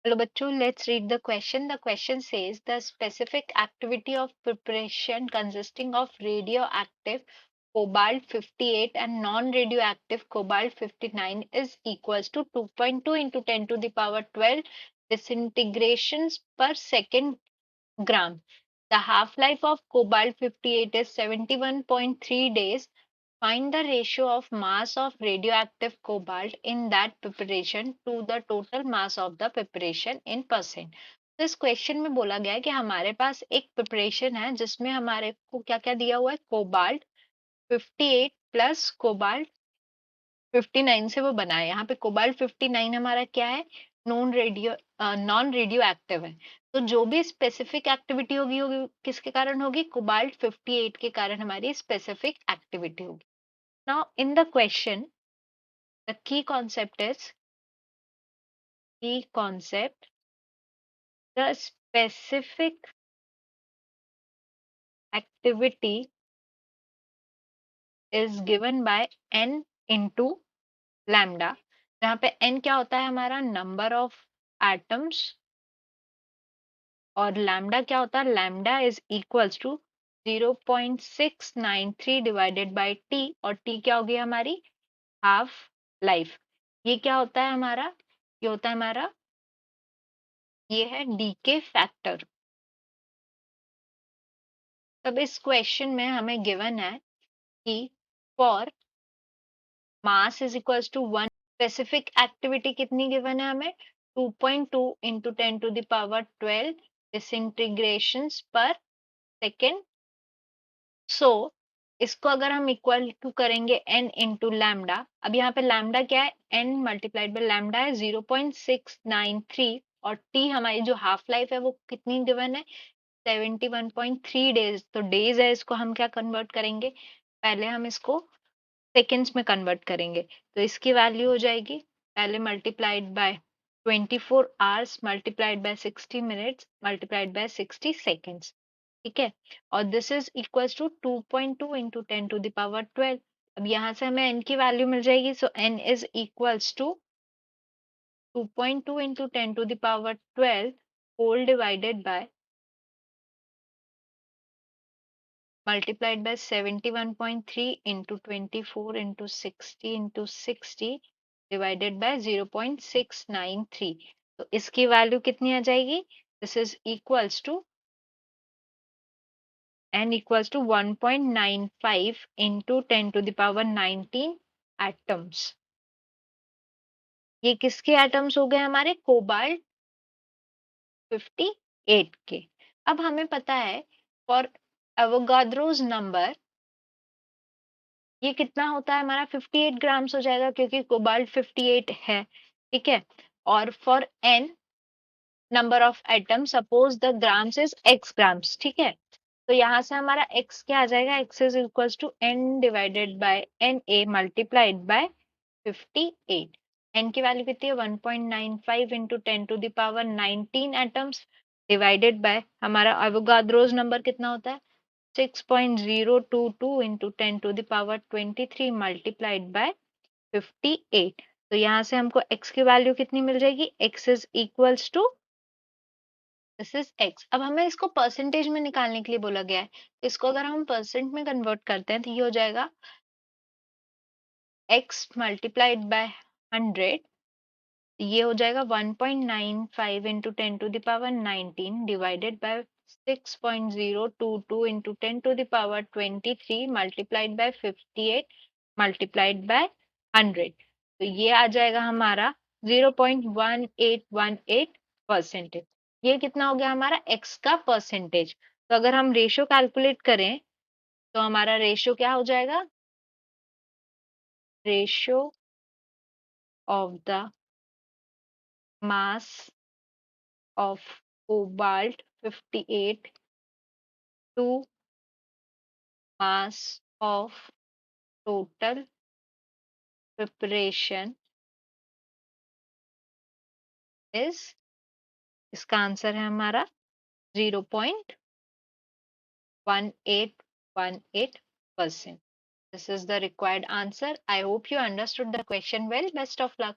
Hello bachcho, let's read the question. The question says the specific activity of preparation consisting of radioactive cobalt 58 and non-radioactive cobalt 59 is equals to 2.2 into 10 to the power 12 disintegrations per second gram. The half-life of cobalt 58 is 71.3 days. Find the ratio of mass of radioactive cobalt in that preparation to the total mass of the preparation in percent. तो इस question में बोला गया है कि हमारे पास एक preparation है जिसमें हमारे को क्या क्या दिया हुआ है, कोबाल्ट 58 प्लस कोबाल्ट 59 से वो बना है। यहाँ पे कोबाल्ट 59 हमारा क्या है, नॉन रेडियो एक्टिव है। तो जो भी स्पेसिफिक एक्टिविटी होगी होगी किसके कारण होगी, कोबाल्ट 58 के कारण हमारी स्पेसिफिक एक्टिविटी होगी। Now in the question, the key concept is the specific activity is given by n into lambda, जहाँ पे n क्या होता है हमारा नंबर ऑफ एटम्स और लैम्डा क्या होता है, lambda is equals to 0.693 divided by T, और टी क्या होगी हमारी हाफ लाइफ। ये क्या होता है हमारा, ये होता है हमारा, ये है डीके फैक्टर। तब इस क्वेश्चन में हमें गिवन है कि for mass is equals to 1, specific activity कितनी गिवन है हमें, 2.2 into 10 to the power 12 disintegrations per second. So इसको अगर हम इक्वल टू करेंगे n इंटू लैम्डा, अब यहाँ पे लैम्डा क्या है, n मल्टीप्लाइड बाय लैम्डा है 0.693, और t हमारी जो हाफ लाइफ है वो कितनी गिवन है, 71.3 डेज। तो डेज है, इसको हम क्या कन्वर्ट करेंगे, पहले हम इसको सेकेंड्स में कन्वर्ट करेंगे। तो इसकी वैल्यू हो जाएगी पहले multiplied by 24 hours multiplied by 60 minutes multiplied by 60 seconds, ठीक है। और this is equals to 2.2 into 10 to the power 12। अब यहाँ से हमें n की वैल्यू मिल जाएगी, so n is equals to 2.2 into 10 to the power 12 whole divided by multiplied by 71.3 into 24 into 60 into 60 divided by 0.693। तो इसकी वैल्यू कितनी आ जाएगी, this is equals to n equals to 1.95 into 10 to the power 19 atoms. ये किसके atoms हो गए हमारे, कोबाल्ट 58 के। अब हमें पता है फॉर एवोगाड्रोस नंबर ये कितना होता है हमारा, 58 ग्राम्स हो जाएगा क्योंकि कोबाल्ट 58 है, ठीक है। और for n number of atom, suppose the grams is x grams, ठीक है। तो यहाँ से हमारा x क्या आ जाएगा, x is equals to n divided by Na multiplied by 58। n की वैल्यू कितनी है, 1.95 into 10 to the power 19 atoms divided by हमारा एवोगाड्रोस नंबर कितना होता है, 6.022 into 10 to the power 23 multiplied by 58। तो यहाँ से हमको x की वैल्यू कितनी मिल जाएगी, x is equals to, this is x। अब हमें इसको परसेंटेज में निकालने के लिए बोला गया है, तो इसको अगर हम परसेंट में कन्वर्ट करते हैं तो ये हो जाएगा x मल्टीप्लाइड बाय 100, ये हो जाएगा 1.95 into 10 to the power 19 divided by 6.022 into 10 to the power 23 multiplied by 58 multiplied by 100। तो ये आ जाएगा हमारा 0.1818 परसेंटेज। ये कितना हो गया हमारा x का परसेंटेज। तो अगर हम रेशो कैलकुलेट करें तो हमारा रेशो क्या हो जाएगा, ratio of the mass of cobalt 58 to mass of total preparation is, इसका आंसर है हमारा 0.1818%. This is the required answer. I hope you understood the question well. Best of luck.